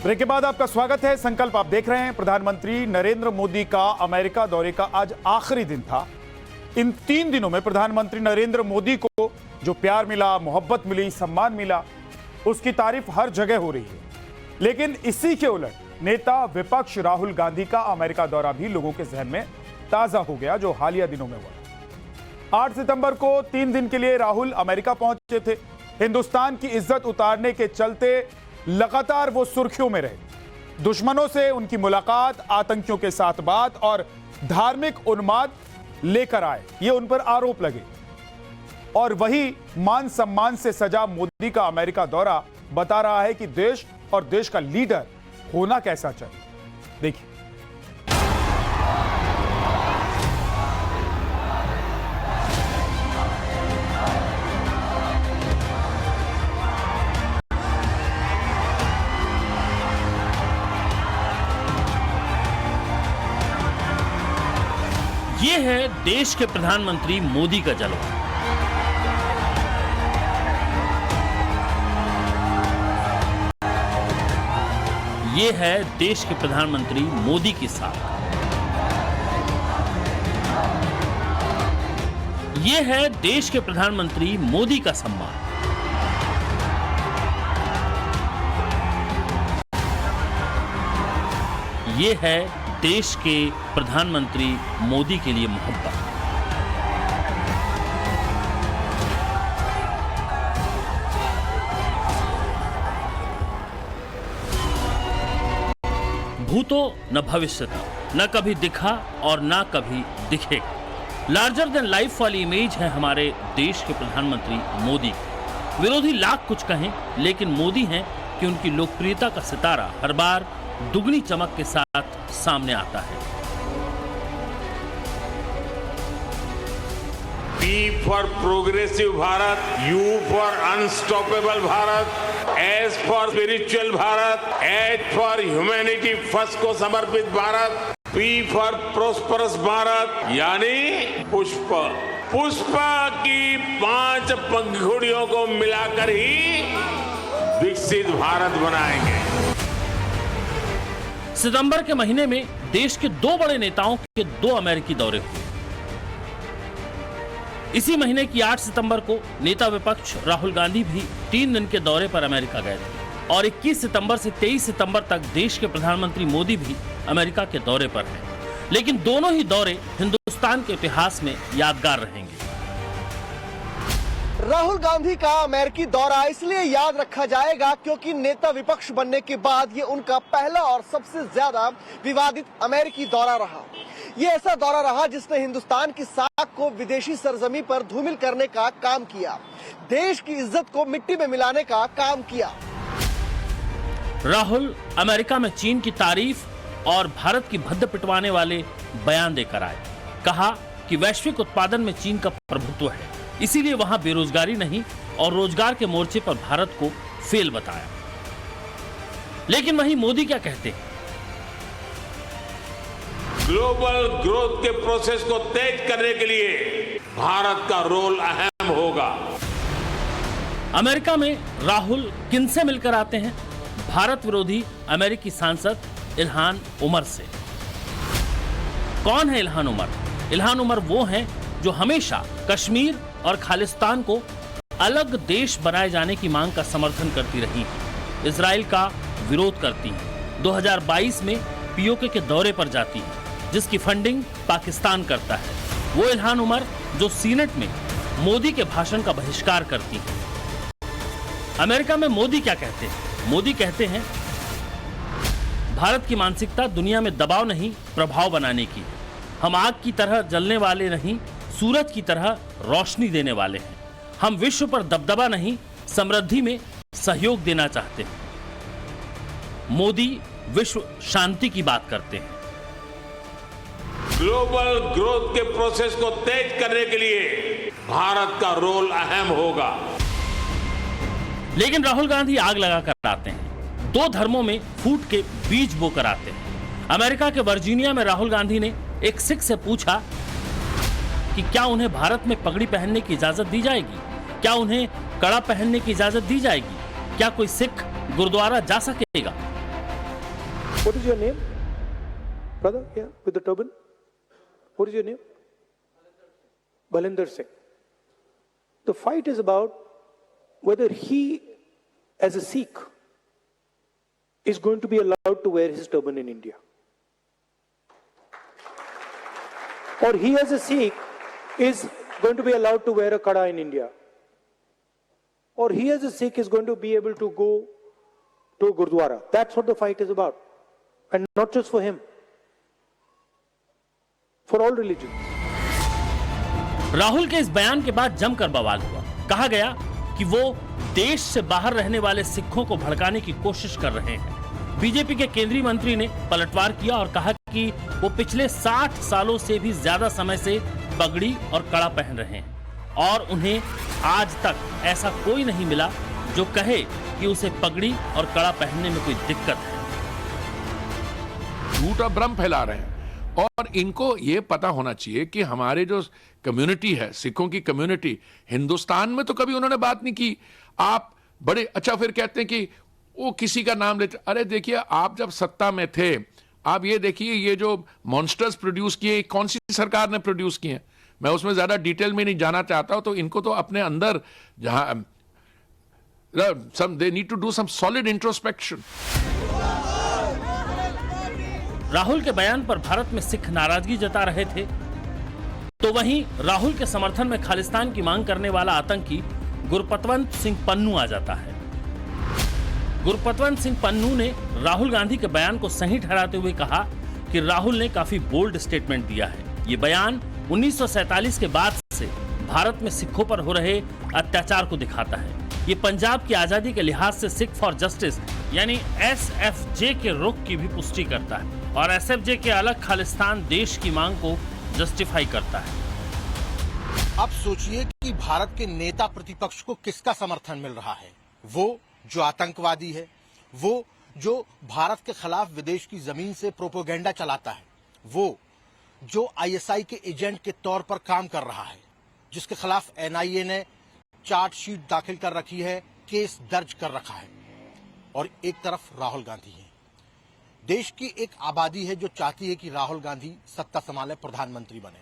Break के बाद आपका स्वागत है। संकल्प आप देख रहे हैं। प्रधानमंत्री नरेंद्र मोदी का अमेरिका दौरे का आज आखिरी दिन था। इन 3 दिनों में प्रधानमंत्री नरेंद्र मोदी को जो प्यार मिला, मोहब्बत मिली, सम्मान मिला, उसकी तारीफ हर जगह हो रही है। लेकिन इसी के उलट नेता विपक्ष राहुल गांधी का अमेरिका दौरा भी लोगों के जहन में ताजा हो गया, जो हालिया दिनों में हुआ। 8 सितंबर को 3 दिन के लिए राहुल अमेरिका पहुंचे थे। हिंदुस्तान की इज्जत उतारने के चलते लगातार वो सुर्खियों में रहे। दुश्मनों से उनकी मुलाकात, आतंकियों के साथ बात और धार्मिक उन्माद लेकर आए, ये उन पर आरोप लगे। और वही मान सम्मान से सजा मोदी का अमेरिका दौरा बता रहा है कि देश और देश का लीडर होना कैसा चाहिए। देखिए, ये है देश के प्रधानमंत्री मोदी का जलवा। ये है देश के प्रधानमंत्री मोदी की साख। ये है देश के प्रधानमंत्री मोदी का सम्मान। ये है देश के प्रधानमंत्री मोदी के लिए मोहब्बत। भूतो न भविष्यति, न कभी दिखा और न कभी दिखेगा। लार्जर देन लाइफ वाली इमेज है हमारे देश के प्रधानमंत्री मोदी की। विरोधी लाख कुछ कहें, लेकिन मोदी हैं कि उनकी लोकप्रियता का सितारा हर बार दुगनी चमक के साथ सामने आता है। P for progressive Bharat, U for unstoppable Bharat, S for spiritual Bharat, H for humanity first को समर्पित Bharat, P for prosperous Bharat, यानी पुष्प। पुष्प की 5 पंखुड़ियों को मिलाकर ही विकसित भारत बनाएंगे। सितंबर के महीने में देश के 2 बड़े नेताओं के 2 अमेरिकी दौरे हुए। इसी महीने की 8 सितंबर को नेता विपक्ष राहुल गांधी भी 3 दिन के दौरे पर अमेरिका गए थे। और 21 सितंबर से 23 सितंबर तक देश के प्रधानमंत्री मोदी भी अमेरिका के दौरे पर हैं। लेकिन दोनों ही दौरे हिंदुस्तान के इतिहास में यादगार रहेंगे। राहुल गांधी का अमेरिकी दौरा इसलिए याद रखा जाएगा क्योंकि नेता विपक्ष बनने के बाद ये उनका पहला और सबसे ज्यादा विवादित अमेरिकी दौरा रहा। ये ऐसा दौरा रहा जिसने हिंदुस्तान की साख को विदेशी सरजमी पर धूमिल करने का काम किया, देश की इज्जत को मिट्टी में मिलाने का काम किया। राहुल अमेरिका में चीन की तारीफ और भारत की भद्द पिटवाने वाले बयान देकर आए। कहा कि वैश्विक उत्पादन में चीन का प्रभुत्व है, इसीलिए वहां बेरोजगारी नहीं, और रोजगार के मोर्चे पर भारत को फेल बताया। लेकिन वहीं मोदी क्या कहते हैं? ग्लोबल ग्रोथ के प्रोसेस को तेज करने के लिए भारत का रोल अहम होगा। अमेरिका में राहुल किनसे मिलकर आते हैं? भारत विरोधी अमेरिकी सांसद इल्हान उमर से। कौन है इल्हान उमर? इल्हान उमर वो हैं जो हमेशा कश्मीर और खालिस्तान को अलग देश बनाए जाने की मांग का समर्थन करती रही हैं, इजराइल का विरोध करती हैं, 2022 में पीओके के दौरे पर जाती हैं, जिसकी फंडिंग पाकिस्तान करता है। वो इल्हान उमर जो सीनेट में मोदी के भाषण का बहिष्कार करती हैं। अमेरिका में मोदी क्या कहते हैं? मोदी कहते हैं, भारत की मानसिकता दुनिया में दबाव नहीं, प्रभाव बनाने की। हम आग की तरह जलने वाले नहीं, सूरज की तरह रोशनी देने वाले हैं। हम विश्व पर दबदबा नहीं, समृद्धि में सहयोग देना चाहते हैं। मोदी विश्व शांति की बात करते हैं। ग्लोबल ग्रोथ के प्रोसेस को तेज करने के लिए भारत का रोल अहम होगा। लेकिन राहुल गांधी आग लगाकर आते हैं, 2 धर्मों में फूट के बीज बोकर आते हैं। अमेरिका के वर्जीनिया में राहुल गांधी ने एक सिख से पूछा कि क्या उन्हें भारत में पगड़ी पहनने की इजाजत दी जाएगी, क्या उन्हें कड़ा पहनने की इजाजत दी जाएगी, क्या कोई सिख गुरुद्वारा जा सकेगा? What is your name? Brother, here, with the turban. What is your name? Balinder Singh. The fight is about whether he, as a Sikh, is going to be allowed to wear his turban in India. Or he, as a Sikh, is going to be allowed to wear a kada in India. Or he, as a Sikh, is going to be able to go to a Gurdwara. That's what the fight is about. And not just for him. For all religions. Rahul के इस बयान के बाद जमकर बवाल हुआ। कहा गया कि वो देश से बाहर रहने वाले सिखों को भड़काने की कोशिश कर रहे हैं। बीजेपी के केंद्रीय मंत्री ने पलटवार किया और कहा कि वो पिछले 60 सालों से भी ज्यादा समय से पगड़ी और कड़ा पहन रहे हैं और उन्हें आज तक ऐसा कोई नहीं मिला जो कहे कि उसे पगड़ी और कड़ा पहनने में कोई दिक्कत है। झूठ और भ्रम फैला रहे हैं और इनको ये पता होना चाहिए कि हमारे जो कम्युनिटी है, सिखों की कम्युनिटी, हिंदुस्तान में तो कभी उन्होंने बात नहीं की। आप बड़े अच्छा फिर कहते हैं कि वो किसी का नाम लेते। अरे देखिए, आप जब सत्ता में थे, आप ये देखिए ये जो मॉन्स्टर्स प्रोड्यूस किए कौन सी सरकार ने प्रोड्यूस किए। मैं उसमें ज्यादा डिटेल में नहीं जाना चाहता, तो इनको तो अपने अंदर जहां they need to do some solid introspection. Rahul के बयान पर भारत में सिख नाराजगी जता रहे थे, तो वहीं राहुल के समर्थन में खालिस्तान की मांग करने वाला आतंकी गुरपतवंत सिंह पन्नू आ जाता है। गुरपतवंत सिंह पन्नू ने राहुल गांधी के बयान को सही ठहराते हुए कहा कि राहुल ने काफी बोल्ड स्टेटमेंट दिया है। ये बयान 1947 के बाद से भारत में सिखों पर हो रहे अत्याचार को दिखाता है। ये पंजाब की आजादी के लिहाज से सिख फॉर जस्टिस यानी SFJ के रुख की भी पुष्टि करता है और SFJ के अलग खालिस्तान देश की मांग को जस्टिफाई करता है। अब सोचिए कि भारत के नेता प्रतिपक्ष को किसका समर्थन मिल रहा है। वो जो आतंकवादी है, वो जो भारत के खिलाफ विदेश की जमीन से प्रोपेगेंडा चलाता है, वो जो ISI के एजेंट के तौर पर काम कर रहा है, जिसके खिलाफ NIA ने चार्जशीट दाखिल कर रखी है, केस दर्ज कर रखा है। और एक तरफ राहुल गांधी है। देश की एक आबादी है जो चाहती है कि राहुल गांधी सत्ता संभाले, प्रधानमंत्री बने।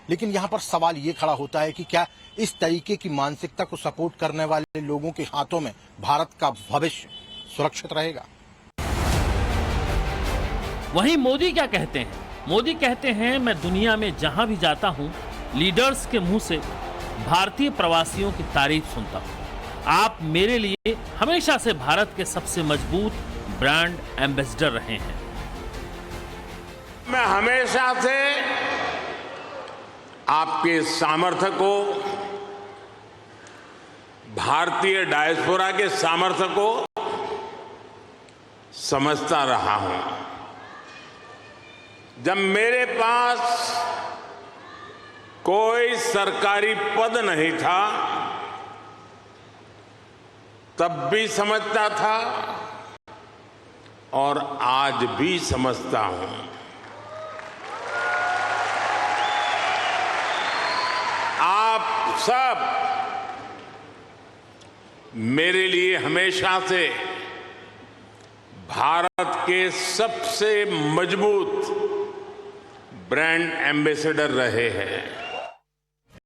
लेकिन यहां पर सवाल ये खड़ा होता है कि क्या इस तरीके की मानसिकता को सपोर्ट करने वाले लोगों के हाथों में भारत का भविष्य सुरक्षित रहेगा? वहीं मोदी क्या कहते हैं? मोदी कहते हैं, मैं दुनिया में जहां भी जाता हूं, लीडर्स के मुंह से भारतीय प्रवासियों की तारीफ सुनता हूं। आप मेरे लिए हमेशा से भारत के सबसे मजबूत ब्रांड एम्बेसडर रहे हैं। मैं हमेशा से आपके सामर्थ्य को, भारतीय डायस्पोरा के सामर्थ्य को समझता रहा हूं। जब मेरे पास कोई सरकारी पद नहीं था, तब भी समझता था और आज भी समझता हूं। आप सब मेरे लिए हमेशा से भारत के सबसे मजबूत ब्रांड एम्बेसडर रहे हैं।